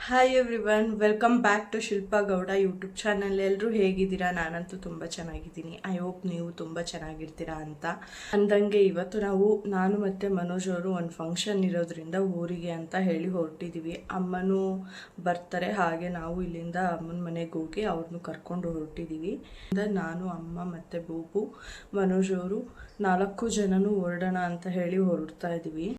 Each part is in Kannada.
Hi everyone, welcome back to Shilpa Gowda YouTube channel. ಎಲ್ಲರೂ ಹೇಗಿದ್ದೀರಾ? ನಾನಂತೂ ತುಂಬ ಚೆನ್ನಾಗಿದ್ದೀನಿ. ಐ ಹೋಪ್ ನೀವು ತುಂಬ ಚೆನ್ನಾಗಿರ್ತೀರಾ ಅಂತ ಅಂದಂಗೆ ಇವತ್ತು ನಾನು ಮತ್ತು ಮನೋಜ್ ಅವರು ಒಂದು ಫಂಕ್ಷನ್ ಇರೋದ್ರಿಂದ ಊರಿಗೆ ಅಂತ ಹೇಳಿ ಹೊರಟಿದ್ದೀವಿ. ಅಮ್ಮನೂ ಬರ್ತಾರೆ, ಹಾಗೆ ನಾವು ಇಲ್ಲಿಂದ ಅಮ್ಮನ ಮನೆಗೆ ಹೋಗಿ ಅವ್ರನ್ನೂ ಕರ್ಕೊಂಡು ಹೊರಟಿದ್ದೀವಿ. ನಾನು, ಅಮ್ಮ ಮತ್ತು ಬೂಬು, ಮನೋಜ್ ಅವರು 4 ಜನನೂ ಹೊರಡೋಣ ಅಂತ ಹೇಳಿ ಹೊರಡ್ತಾ ಇದ್ದೀವಿ.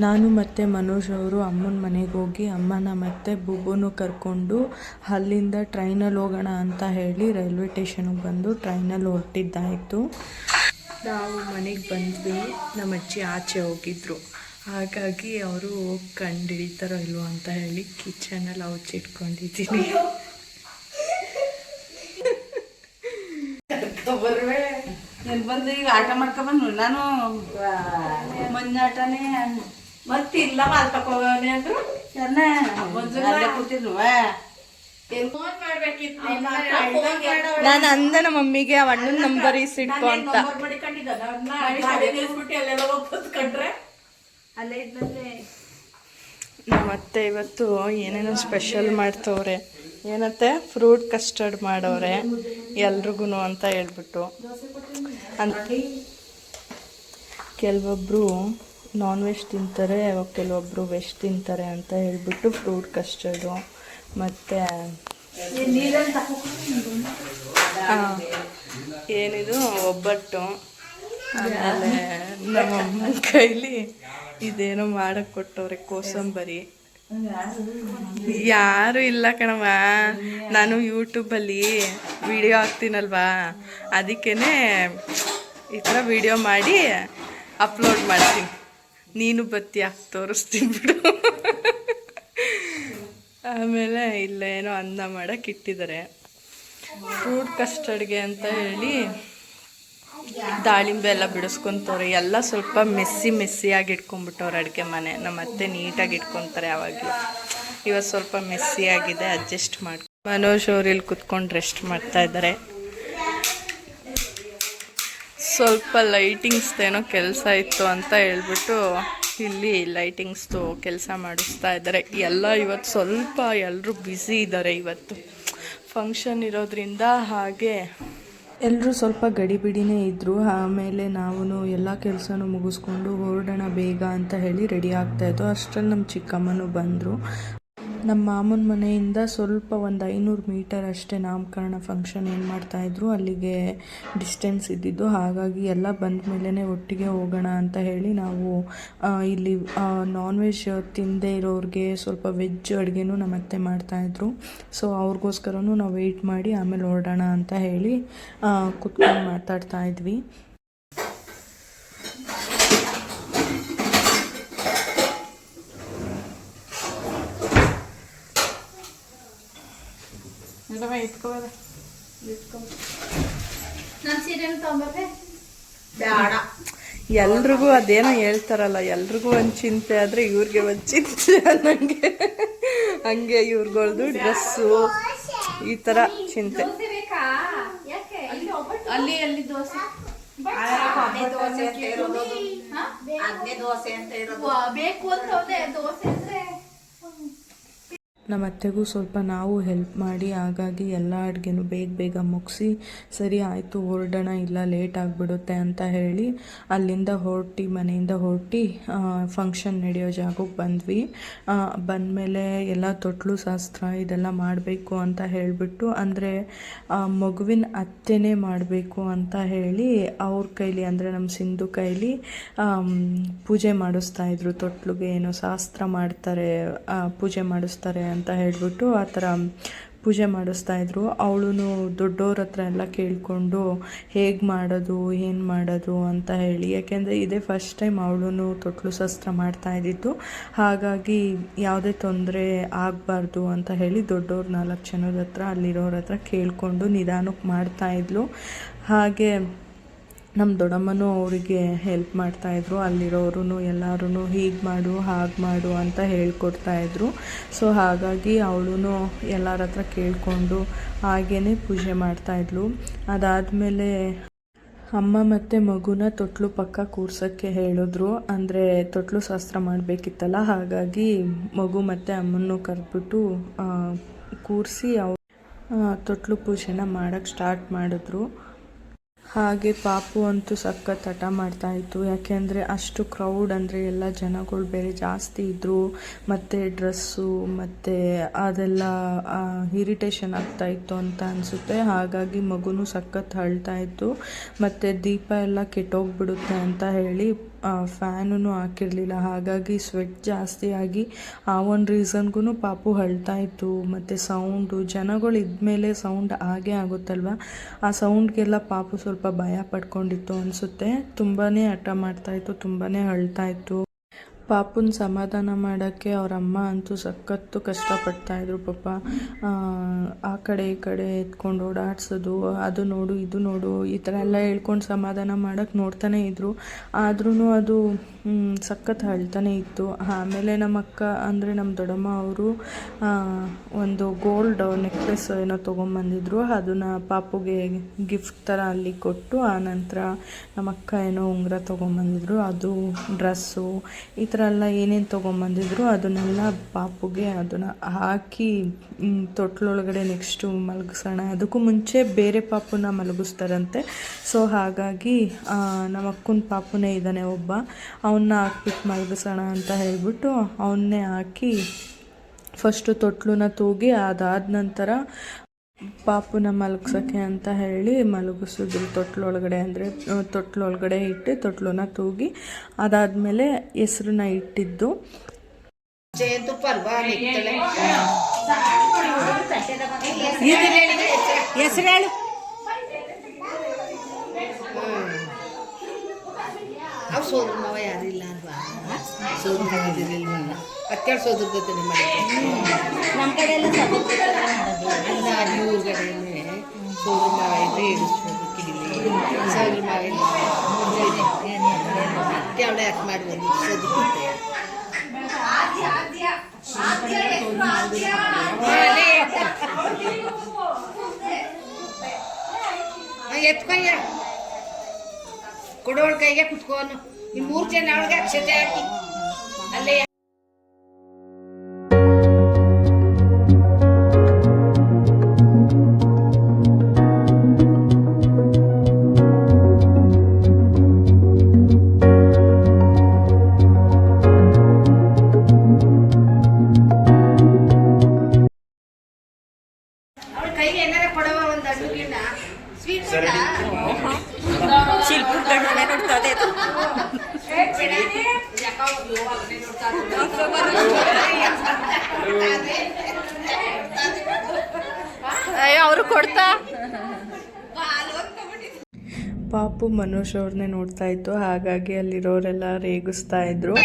ನಾನು ಮತ್ತು ಮನೋಜ್ ಅವರು ಅಮ್ಮನ ಮನೆಗೆ ಹೋಗಿ ಅಮ್ಮನ ಮತ್ತು ಬುಬ್ಬುನು ಕರ್ಕೊಂಡು ಅಲ್ಲಿಂದ ಟ್ರೈನಲ್ಲಿ ಹೋಗೋಣ ಅಂತ ಹೇಳಿ ರೈಲ್ವೆ ಸ್ಟೇಷನ್ಗೆ ಬಂದು ಟ್ರೈನಲ್ಲಿ ಹೊರಟಿದ್ದಾಯಿತು. ನಾವು ಮನೆಗೆ ಬಂದ್ವಿ. ನಮ್ಮ ಅಜ್ಜಿ ಆಚೆ ಹೋಗಿದ್ರು, ಹಾಗಾಗಿ ಅವರು ಕಂಡು ಹಿಡಿತಾರೋ ಇಲ್ವೋ ಅಂತ ಹೇಳಿ ಕಿಚನಲ್ಲಿ ಅವಚ್ಚಿಟ್ಕೊಂಡಿದ್ದೀನಿ. ಬಂದು ಈಗ ಆಟ ಮಾಡ್ಕೊಂಬಂದು ನಾನು ಮಂಜಾಟನೇ ಮತ್ತಿಲ್ಲ ಮಾಲ್ ತಕೋನೆ ಅಂದ್ರು ಕೂತಿದ್ನು. ನಾನು ಅಂದ ನಮ್ಮ ಮಮ್ಮಿಗೆ ಆ ಅಣ್ಣನ ನಂಬರ್ ಇಸಿಟ್ಕೊ ಅಂತ. ನಮ್ಮತ್ತೆ ಇವತ್ತು ಏನೇನೋ ಸ್ಪೆಷಲ್ ಮಾಡ್ತವ್ರೆ. ಏನತ್ತೆ ಫ್ರೂಟ್ ಕಸ್ಟರ್ಡ್ ಮಾಡವ್ರೆ ಎಲ್ರಿಗೂ ಅಂತ ಹೇಳ್ಬಿಟ್ಟು. ಕೆಲವೊಬ್ಬರು ನಾನ್ ವೆಜ್ ತಿಂತಾರೆ, ಕೆಲವೊಬ್ಬರು ವೆಜ್ ತಿಂತಾರೆ ಅಂತ ಹೇಳ್ಬಿಟ್ಟು ಫ್ರೂಟ್ ಕಸ್ಟರ್ಡು ಮತ್ತು ಏನಿದು ಒಬ್ಬಟ್ಟು. ಆಮೇಲೆ ನಮ್ಮಮ್ಮನ ಕೈಲಿ ಇದೇನೋ ಮಾಡಕ್ಕೆ ಕೊಟ್ಟವ್ರೆ ಕೋಸಂಬರಿ. ಯಾರು ಇಲ್ಲ ಕಣವ, ನಾನು ಯೂಟ್ಯೂಬಲ್ಲಿ ವಿಡಿಯೋ ಹಾಕ್ತೀನಲ್ವಾ, ಅದಕ್ಕೇ ಈ ಥರ ವಿಡಿಯೋ ಮಾಡಿ ಅಪ್ಲೋಡ್ ಮಾಡ್ತೀನಿ. ನೀನು ಬತ್ತಿ ತೋರಿಸ್ತೀನಿ ಬಿಡು. ಆಮೇಲೆ ಇಲ್ಲೇನೋ ಅನ್ನ ಮಾಡೋಕ್ಕೆ ಇಟ್ಟಿದ್ದಾರೆ. ಫ್ರೂಟ್ ಕಸ್ಟರ್ಡ್ಗೆ ಅಂತ ಹೇಳಿ ದಾಳಿಂಬೆ ಎಲ್ಲ ಬಿಡಿಸ್ಕೊತವ್ರೆ. ಎಲ್ಲ ಸ್ವಲ್ಪ ಮೆಸ್ಸಿಯಾಗಿ ಇಟ್ಕೊಂಡ್ಬಿಟ್ಟವ್ರೆ ಅಡುಗೆ ಮನೆ. ನಮ್ಮ ಅತ್ತೆ ನೀಟಾಗಿ ಇಟ್ಕೊತಾರೆ ಯಾವಾಗಲೂ. ಇವತ್ತು ಸ್ವಲ್ಪ ಮೆಸ್ಸಿಯಾಗಿದೆ, ಅಡ್ಜಸ್ಟ್ ಮಾಡಿ. ಮನೋಜ್ ಅವ್ರು ಇಲ್ಲಿ ಕುತ್ಕೊಂಡು ರೆಸ್ಟ್ ಮಾಡ್ತಾ ಇದ್ದಾರೆ. ಸ್ವಲ್ಪ ಲೈಟಿಂಗ್ಸ್ದೇನೋ ಕೆಲಸ ಇತ್ತು ಅಂತ ಹೇಳ್ಬಿಟ್ಟು ಇಲ್ಲಿ ಲೈಟಿಂಗ್ಸ್ದು ಕೆಲಸ ಮಾಡಿಸ್ತಾ ಇದ್ದಾರೆ. ಎಲ್ಲ ಇವತ್ತು ಸ್ವಲ್ಪ ಎಲ್ಲರೂ ಬ್ಯುಸಿ ಇದ್ದಾರೆ. ಇವತ್ತು ಫಂಕ್ಷನ್ ಇರೋದ್ರಿಂದ ಹಾಗೆ ಎಲ್ಲರೂ ಸ್ವಲ್ಪ ಗಡಿಬಿಡಿನೇ ಇದ್ದರು. ಆಮೇಲೆ ನಾವು ಎಲ್ಲ ಕೆಲಸನೂ ಮುಗಿಸ್ಕೊಂಡು ಹೊರಡೋಣ ಬೇಗ ಅಂತ ಹೇಳಿ ರೆಡಿ ಆಗ್ತಾಯಿದ್ದೋ ಅಷ್ಟರಲ್ಲಿ ನಮ್ಮ ಚಿಕ್ಕಮ್ಮನೂ ಬಂದರು. ನಮ್ಮ ಮಾಮನ ಮನೆಯಿಂದ ಸ್ವಲ್ಪ ಒಂದು 500 ಮೀಟರ್ ಅಷ್ಟೇ ನಾಮಕರಣ ಫಂಕ್ಷನ್ ಏನು ಮಾಡ್ತಾಯಿದ್ರು ಅಲ್ಲಿಗೆ ಡಿಸ್ಟೆನ್ಸ್ ಇದ್ದಿದ್ದು. ಹಾಗಾಗಿ ಎಲ್ಲ ಬಂದ ಮೇಲೇ ಒಟ್ಟಿಗೆ ಹೋಗೋಣ ಅಂತ ಹೇಳಿ ನಾವು ಇಲ್ಲಿ ನಾನ್ ವೆಜ್ ತಿಂದೇ ಇರೋರಿಗೆ ಸ್ವಲ್ಪ ವೆಜ್ ಅಡುಗೆನೂ ನಮ್ಮ ಅತ್ತೆ ಮಾಡ್ತಾಯಿದ್ರು. ಸೊ ಅವ್ರಿಗೋಸ್ಕರನೂ ನಾವು ವೆಯ್ಟ್ ಮಾಡಿ ಆಮೇಲೆ ಹೊರಡೋಣ ಅಂತ ಹೇಳಿ ಕುತ್ಕೊಂಡು ಮಾತಾಡ್ತಾ ಇದ್ವಿ. ಎಲ್ರಿಗೂ ಅದೇನೋ ಹೇಳ್ತಾರಲ್ಲ, ಎಲ್ರಿಗೂ ಒಂದು ಚಿಂತೆ ಆದರೆ ಇವ್ರಿಗೆ ಒಂದು ಚಿಂತೆ ಅನ್ನಂಗೆ. ಹಂಗೆ ಇವ್ರುಗಳ್ದು ಡ್ರೆಸ್ಸು ಈ ಥರ ಚಿಂತೆ. ಅಲ್ಲಿ ಅಲ್ಲಿ ದೋಸೆ ಬೇಕು ಅಂತ ದೋಸೆ ಅಂದ್ರೆ ನಮ್ಮ ಅತ್ತೆಗೂ ಸ್ವಲ್ಪ ನಾವು ಹೆಲ್ಪ್ ಮಾಡಿ, ಹಾಗಾಗಿ ಎಲ್ಲ ಅಡುಗೆನೂ ಬೇಗ ಮುಗಿಸಿ ಸರಿ ಆಯಿತು ಹೊರಡೋಣ, ಇಲ್ಲ ಲೇಟ್ ಆಗಿಬಿಡುತ್ತೆ ಅಂತ ಹೇಳಿ ಅಲ್ಲಿಂದ ಮನೆಯಿಂದ ಹೊರಟಿ ಫಂಕ್ಷನ್ ನಡೆಯೋ ಜಾಗಕ್ಕೆ ಬಂದ್ವಿ. ಬಂದಮೇಲೆ ಎಲ್ಲ ತೊಟ್ಲು ಶಾಸ್ತ್ರ ಇದೆಲ್ಲ ಮಾಡಬೇಕು ಅಂತ ಹೇಳಿಬಿಟ್ಟು, ಅಂದರೆ ಮಗುವಿನ ಅತ್ತೆನೇ ಮಾಡಬೇಕು ಅಂತ ಹೇಳಿ ಅವ್ರ ಕೈಲಿ, ಅಂದರೆ ನಮ್ಮ ಸಿಂಧು ಕೈಲಿ ಪೂಜೆ ಮಾಡಿಸ್ತಾಯಿದ್ರು. ತೊಟ್ಲಿಗೆ ಏನೋ ಶಾಸ್ತ್ರ ಮಾಡ್ತಾರೆ, ಪೂಜೆ ಮಾಡಿಸ್ತಾರೆ ಅಂತ ಹೇಳಿಬಿಟ್ಟು ಆ ಥರ ಪೂಜೆ ಮಾಡಿಸ್ತಾಯಿದ್ರು. ಅವಳು ದೊಡ್ಡವ್ರ ಹತ್ರ ಎಲ್ಲ ಕೇಳಿಕೊಂಡು ಹೇಗೆ ಮಾಡೋದು ಏನು ಮಾಡೋದು ಅಂತ ಹೇಳಿ, ಯಾಕೆಂದರೆ ಇದೇ ಫಸ್ಟ್ ಟೈಮ್ ಅವಳು ತೊಟ್ಲು ಶಾಸ್ತ್ರ ಮಾಡ್ತಾಯಿದ್ದಿದ್ದು. ಹಾಗಾಗಿ ಯಾವುದೇ ತೊಂದರೆ ಆಗಬಾರ್ದು ಅಂತ ಹೇಳಿ ದೊಡ್ಡವ್ರು 4 ಜನದ ಹತ್ರ ಅಲ್ಲಿರೋರ ಹತ್ರ ಕೇಳಿಕೊಂಡು ನಿಧಾನಕ್ಕೆ ಮಾಡ್ತಾಯಿದ್ಲು. ಹಾಗೆ ನಮ್ಮ ದೊಡ್ಡಮ್ಮನೂ ಅವರಿಗೆ ಹೆಲ್ಪ್ ಮಾಡ್ತಾಯಿದ್ರು. ಅಲ್ಲಿರೋರು ಎಲ್ಲರೂ ಹೀಗೆ ಮಾಡು ಹಾಗೆ ಮಾಡು ಅಂತ ಹೇಳ್ಕೊಡ್ತಾಯಿದ್ರು. ಸೊ ಹಾಗಾಗಿ ಅವಳು ಎಲ್ಲರ ಹತ್ರ ಕೇಳಿಕೊಂಡು ಹಾಗೇ ಪೂಜೆ ಮಾಡ್ತಾಯಿದ್ಲು. ಅದಾದಮೇಲೆ ಅಮ್ಮ ಮತ್ತು ಮಗುನ ತೊಟ್ಲು ಪಕ್ಕ ಕೂರ್ಸೋಕ್ಕೆ ಹೇಳಿದ್ರು. ಅಂದರೆ ತೊಟ್ಲು ಶಾಸ್ತ್ರ ಮಾಡಬೇಕಿತ್ತಲ್ಲ, ಹಾಗಾಗಿ ಮಗು ಮತ್ತು ಅಮ್ಮನ್ನು ಕರೆದ್ಬಿಟ್ಟು ಕೂರಿಸಿ ತೊಟ್ಲು ಪೂಜೆನ ಮಾಡೋಕ್ಕೆ ಸ್ಟಾರ್ಟ್ ಮಾಡಿದ್ರು. ಹಾಗೆ ಪಾಪು ಅಂತೂ ಸಖತ್ ಹಠ ಮಾಡ್ತಾಯಿತ್ತು. ಯಾಕೆಂದರೆ ಅಷ್ಟು ಕ್ರೌಡ್, ಅಂದರೆ ಎಲ್ಲ ಜನಗಳು ಬೇರೆ ಜಾಸ್ತಿ ಇದ್ದರು, ಮತ್ತು ಡ್ರೆಸ್ಸು ಮತ್ತು ಅದೆಲ್ಲ ಇರಿಟೇಷನ್ ಆಗ್ತಾಯಿತ್ತು ಅಂತ ಅನಿಸುತ್ತೆ. ಹಾಗಾಗಿ ಮಗುನೂ ಸಖತ್ ಅಳ್ತಾಯಿತ್ತು. ಮತ್ತು ದೀಪ ಎಲ್ಲ ಕೆಟ್ಟೋಗ್ಬಿಡುತ್ತೆ ಅಂತ ಹೇಳಿ ಫ್ಯಾನೂ ಹಾಕಿರಲಿಲ್ಲ. ಹಾಗಾಗಿ ಸ್ವೆಟ್ ಜಾಸ್ತಿ ಆಗಿ ಆ ಒಂದು ರೀಸನ್ಗೂ ಪಾಪು ಅಳ್ತಾಯಿತ್ತು. ಮತ್ತು ಸೌಂಡು, ಜನಗಳು ಇದ್ಮೇಲೆ ಸೌಂಡ್ ಆಗೇ ಆಗುತ್ತಲ್ವ, ಆ ಸೌಂಡ್ಗೆಲ್ಲ ಪಾಪು ಸ್ವಲ್ಪ ಭಯ ಪಡ್ಕೊಂಡಿತ್ತು ಅನಿಸುತ್ತೆ. ತುಂಬಾ ಹಠ ಮಾಡ್ತಾಯಿತ್ತು, ತುಂಬಾ ಅಳ್ತಾಯಿತ್ತು. ಪಾಪುನ ಸಮಾಧಾನ ಮಾಡೋಕ್ಕೆ ಅವ್ರ ಅಮ್ಮ ಅಂತೂ ಸಖತ್ತು ಕಷ್ಟಪಡ್ತಾಯಿದ್ರು. ಪಾಪ ಆ ಕಡೆ ಈ ಕಡೆ ಎತ್ಕೊಂಡು ಓಡಾಡ್ಸೋದು, ಅದು ನೋಡು ಇದು ನೋಡು ಈ ಥರ ಎಲ್ಲ ಹೇಳ್ಕೊಂಡು ಸಮಾಧಾನ ಮಾಡೋಕ್ಕೆ ನೋಡ್ತಾನೆ ಇದ್ದರು. ಆದ್ರೂ ಅದು ಸಖತ್ ಅಳ್ತಾನೆ ಇತ್ತು. ಆಮೇಲೆ ನಮ್ಮ ಅಕ್ಕ, ಅಂದರೆ ನಮ್ಮ ದೊಡ್ಡಮ್ಮ ಅವರು ಒಂದು ಗೋಲ್ಡ್ ನೆಕ್ಲೆಸ್ ಏನೋ ತೊಗೊಂಬಂದಿದ್ರು. ಅದನ್ನು ಪಾಪುಗೆ ಗಿಫ್ಟ್ ಥರ ಅಲ್ಲಿ ಕೊಟ್ಟು, ಆನಂತರ ನಮ್ಮ ಅಕ್ಕ ಏನೋ ಉಂಗುರ ತೊಗೊಂಬಂದಿದ್ರು. ಅದು ಡ್ರೆಸ್ಸು ಈ ಥರ ಎಲ್ಲ ಏನೇನು ತೊಗೊಂಬಂದಿದ್ರು ಅದನ್ನೆಲ್ಲ ಪಾಪುಗೆ ಅದನ್ನು ಹಾಕಿ ತೊಟ್ಲೊಳಗಡೆ ನೆಕ್ಸ್ಟು ಮಲಗಿಸೋಣ. ಅದಕ್ಕೂ ಮುಂಚೆ ಬೇರೆ ಪಾಪುನ ಮಲಗಿಸ್ತಾರಂತೆ. ಸೊ ಹಾಗಾಗಿ ನಮ್ಮ ಅಕ್ಕನ ಪಾಪುನೇ ಇದ್ದಾನೆ ಒಬ್ಬ, ಅವನ್ನ ಹಾಕ್ಬಿಟ್ಟು ಮಲಗಿಸೋಣ ಅಂತ ಹೇಳ್ಬಿಟ್ಟು ಅವನ್ನೇ ಹಾಕಿ ಫಸ್ಟು ತೊಟ್ಲನ್ನ ತೂಗಿ, ಅದಾದ ನಂತರ ಪಾಪುನ ಮಲಗ್ಸೋಕ್ಕೆ ಅಂತ ಹೇಳಿ ಮಲಗಿಸಿದ್ರು ತೊಟ್ಲೊಳಗಡೆ. ಅಂದರೆ ತೊಟ್ಲೊಳಗಡೆ ಇಟ್ಟು ತೊಟ್ಲನ್ನ ತೂಗಿ ಅದಾದಮೇಲೆ ಹೆಸ್ರನ್ನ ಇಟ್ಟಿದ್ದು. ಹೆಸರೇಳು. ಅವ್ರು ಸೋದ್ರ ಮಾವ ಯಾರಿಲ್ಲ ಅಲ್ವಾ? ಸೋದ್ರ ಮಾವ ಇರಲಿಲ್ವಲ್ಲ, ಅಕ್ಕಳ ಸೋದ್ರ ಜೊತೆ ನಮ್ಮ ಕಡೆ ಎಲ್ಲ ಅಲ್ಲ, ಇವ್ರ ಕಡೆಯೇ ಸೋದ್ರ ಮಾವ ಇದ್ರೆ ಹೇಳಿಸ್ಬೋದು ಕಿಡಿಲಿ. ಸೋದ್ರ ಮಾವ ಅತ್ತೆ ಅವಳೆ ಯಾಕೆ ಮಾಡ್ಬೋದು ಸೋದ್ರ ಎತ್ಕೊಯ್ಯ ಕೊಡೋಳ ಕೈಗೆ ಕುತ್ಕೋನು. ಈ 3 ಜನ ಅವಳಿಗೆ ಅಕ್ಷತೆ ಹಾಕಿ ಅಲ್ಲೇ ಅವಳ ಕೈಗೆ ಏನಾರ ಕೊಡವ ಒಂದು ಅಡುಗೆನ ಸ್ವೀಟ್ ಅವರು ಕೊಡ್ತಾ ಪಾಪು ಮನೋಜ್ ಅವ್ರನ್ನೇ ನೋಡ್ತಾ ಇತ್ತು. ಹಾಗಾಗಿ ಅಲ್ಲಿರೋರೆಲ್ಲ ರೇಗಿಸ್ತಾ ಇದ್ರು.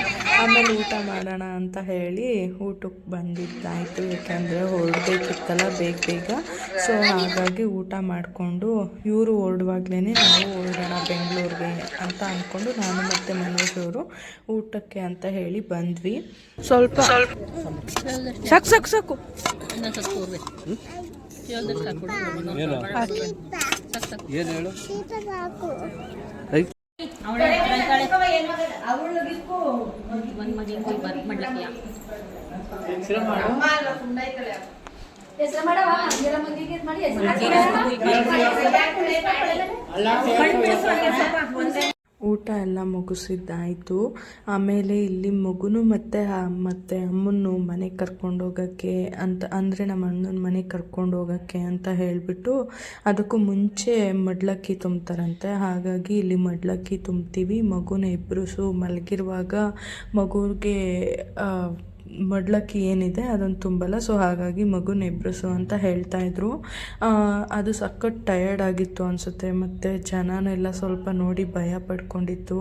ಆಮೇಲೆ ಊಟ ಮಾಡೋಣ ಅಂತ ಹೇಳಿ ಊಟಕ್ಕೆ ಬಂದಿದ್ದಾಯಿತು. ಯಾಕೆಂದರೆ ಹೊರಡಬೇಕಿತ್ತಲ್ಲ ಬೇಗ. ಸೊ ಹಾಗಾಗಿ ಊಟ ಮಾಡಿಕೊಂಡು ಇವರು ಹೊರಡುವಾಗ್ಲೇ ನಾವು ಹೊರಡೋಣ ಬೆಂಗಳೂರಿಗೆ ಅಂತ ಅಂದ್ಕೊಂಡು ನಾನು ಮತ್ತು ಮನೋಜ್ ಅವರು ಊಟಕ್ಕೆ ಅಂತ ಹೇಳಿ ಬಂದ್ವಿ. ಸ್ವಲ್ಪ ಸಾಕು ಏನು ಹೇಳು ಊಟ ಎಲ್ಲ ಮುಗಿಸಿದ್ದಾಯಿತು. ಆಮೇಲೆ ಇಲ್ಲಿ ಮಗುನು ಮತ್ತು ಅಮ್ಮನ್ನು ಮನೆಗೆ ಕರ್ಕೊಂಡೋಗೋಕ್ಕೆ ಅಂತ, ಅಂದರೆ ನಮ್ಮ ಅಣ್ಣನ ಮನೆಗೆ ಕರ್ಕೊಂಡೋಗೋಕ್ಕೆ ಅಂತ ಹೇಳಿಬಿಟ್ಟು ಅದಕ್ಕೂ ಮುಂಚೆ ಮಡ್ಲಕ್ಕಿ ತುಂಬ್ತಾರಂತೆ. ಹಾಗಾಗಿ ಇಲ್ಲಿ ಮಡ್ಲಕ್ಕಿ ತುಂಬ್ತೀವಿ. ಮಗುನ ಎಬ್ಬಿಸು ಮಲಗಿರುವಾಗ ಮಗುವಿಗೆ ಮಡ್ಲಕ್ಕಿ ಏನಿದೆ ಅದನ್ನು ತುಂಬಲ್ಲ. ಸೊ ಹಾಗಾಗಿ ಮಗುನ ಎಬ್ರಿಸು ಅಂತ ಹೇಳ್ತಾಯಿದ್ರು. ಅದು ಸಖತ್ ಟಯರ್ಡ್ ಆಗಿತ್ತು ಅನಿಸುತ್ತೆ, ಮತ್ತು ಜನನೆಲ್ಲ ಸ್ವಲ್ಪ ನೋಡಿ ಭಯ ಪಡ್ಕೊಂಡಿತ್ತು.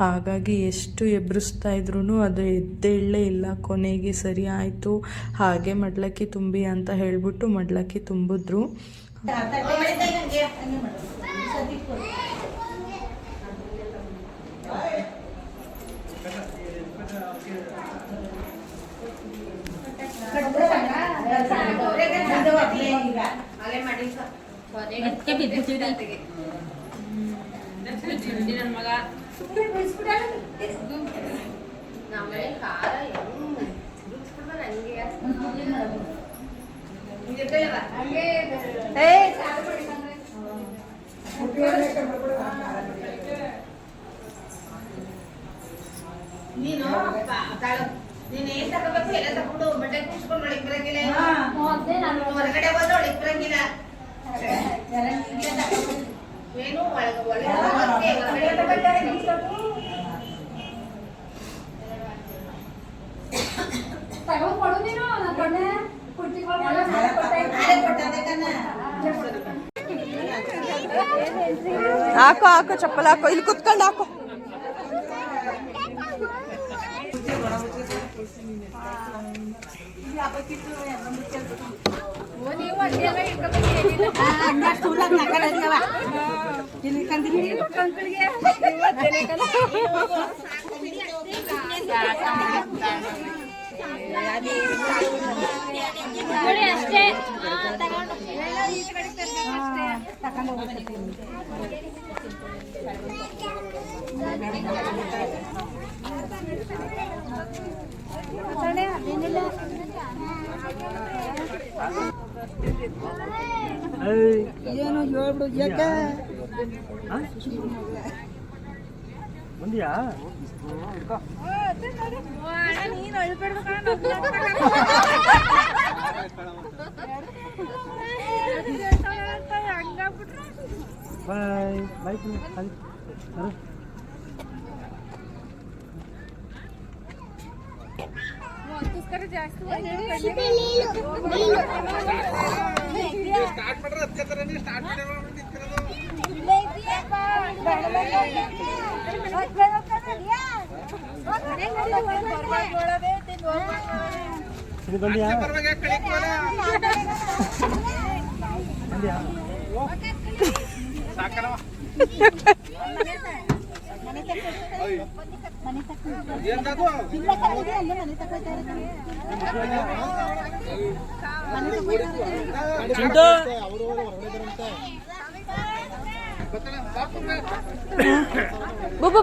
ಹಾಗಾಗಿ ಎಷ್ಟು ಎಬ್ರಿಸ್ತಾ ಇದ್ರೂ ಅದು ಎದ್ದೇಳಲೇ ಇಲ್ಲ. ಕೊನೆಗೆ ಸರಿ ಆಯಿತು, ಹಾಗೆ ಮಡ್ಲಕ್ಕಿ ತುಂಬಿ ಅಂತ ಹೇಳಿಬಿಟ್ಟು ಮಡ್ಲಕ್ಕಿ ತುಂಬಿದ್ರು. ನೀನು ನೀನೇನ್ ತಗೋಬೇಕು ಎಲ್ಲ ತಗೊಂಡು ಬಟ್ಟೆ ಕೂರ್ಸ್ಕೊಂಡು ಒಳಗೆ ಬರಂಗಿಲ್ಲ, ಹೊರಗಡೆ ಬಂದು ಒಳಗೆ ಬರಂಗಿಲ್ಲ. ಏನು ಒಳಗೆ ಹಾಕೋ ಹಾಕೋ ಚಪ್ಪಲ್ ಹಾಕೋ, ಇಲ್ಲಿ ಕುತ್ಕೊಂಡು ಹಾಕೋ. ಏನು ಹೇಳ್ಬಿಡು ಯಾಕೆ ಬಂದಿಯಾ? ಬಾಯ್ ಬಾಯ್ ಬಂದಿಯಾ? ಬಂದಿಯಾ?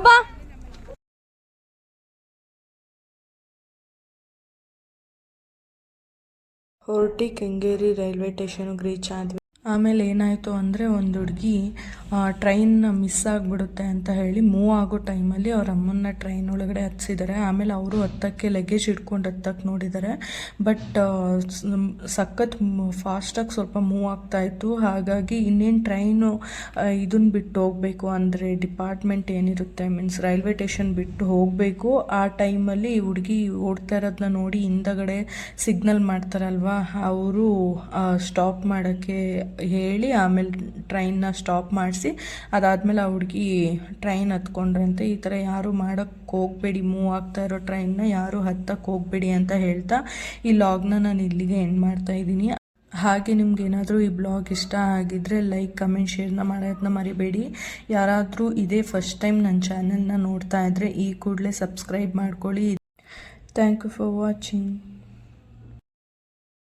ಬಾ ಹೊರಟಿ ಕೆಂಗೇರಿ ರೈಲ್ವೆ ಸ್ಟೇಷನ್ಗೆ ರೀಚ್ ಆದ್ವಿ. ಆಮೇಲೆ ಏನಾಯಿತು ಅಂದರೆ ಒಂದು ಹುಡುಗಿ ಟ್ರೈನ್ ಮಿಸ್ ಆಗಿಬಿಡುತ್ತೆ ಅಂತ ಹೇಳಿ ಮೂವ್ ಆಗೋ ಟೈಮಲ್ಲಿ ಅವ್ರ ಅಮ್ಮನ್ನ ಟ್ರೈನ್ ಒಳಗಡೆ ಹತ್ಸಿದ್ದಾರೆ. ಆಮೇಲೆ ಅವರು ಹತ್ತಕ್ಕೆ ಲಗೇಜ್ ಇಟ್ಕೊಂಡು ಹತ್ತಕ್ಕೆ ನೋಡಿದ್ದಾರೆ, ಬಟ್ ಸಖತ್ ಫಾಸ್ಟಾಗಿ ಸ್ವಲ್ಪ ಮೂವ್ ಆಗ್ತಾಯಿತ್ತು. ಹಾಗಾಗಿ ಇನ್ನೇನು ಟ್ರೈನು ಇದನ್ನು ಬಿಟ್ಟು ಹೋಗಬೇಕು ಅಂದರೆ ಡಿಪಾರ್ಟ್ಮೆಂಟ್ ಏನಿರುತ್ತೆ ಮೀನ್ಸ್ ರೈಲ್ವೆ ಸ್ಟೇಷನ್ ಬಿಟ್ಟು ಹೋಗಬೇಕು. ಆ ಟೈಮಲ್ಲಿ ಹುಡುಗಿ ಓಡ್ತಾ ಇರೋದನ್ನ ನೋಡಿ ಹಿಂದಗಡೆ ಸಿಗ್ನಲ್ ಮಾಡ್ತಾರಲ್ವ, ಅವರು ಸ್ಟಾಪ್ ಮಾಡೋಕ್ಕೆ ಹೇಳಿ ಆಮೇಲೆ ಟ್ರೈನ್ನ ಸ್ಟಾಪ್ ಮಾಡಿಸಿ ಅದಾದಮೇಲೆ ಆ ಹುಡುಗಿ ಟ್ರೈನ್ ಹತ್ಕೊಂಡ್ರಂತೆ. ಈ ಥರ ಯಾರು ಮಾಡೋಕ್ಕೆ ಹೋಗಬೇಡಿ, ಮೂವ್ ಆಗ್ತಾ ಇರೋ ಟ್ರೈನ್ನ ಯಾರು ಹತ್ತಕ್ಕೆ ಹೋಗಬೇಡಿ ಅಂತ ಹೇಳ್ತಾ ಈ ಲಾಗ್ನ ನಾನು ಇಲ್ಲಿಗೆ ಎಂಡ್ ಮಾಡ್ತಾ ಇದ್ದೀನಿ. ಹಾಗೆ ನಿಮ್ಗೆ ಏನಾದರೂ ಈ ಬ್ಲಾಗ್ ಇಷ್ಟ ಆಗಿದ್ದರೆ ಲೈಕ್ ಕಮೆಂಟ್ ಶೇರ್ನ ಮಾಡೋದನ್ನ ಮರಿಬೇಡಿ. ಯಾರಾದರೂ ಇದೇ ಫಸ್ಟ್ ಟೈಮ್ ನನ್ನ ಚಾನೆಲ್ನ ನೋಡ್ತಾ ಇದ್ದರೆ ಈ ಕೂಡಲೇ ಸಬ್ಸ್ಕ್ರೈಬ್ ಮಾಡ್ಕೊಳ್ಳಿ. Thank you for watching.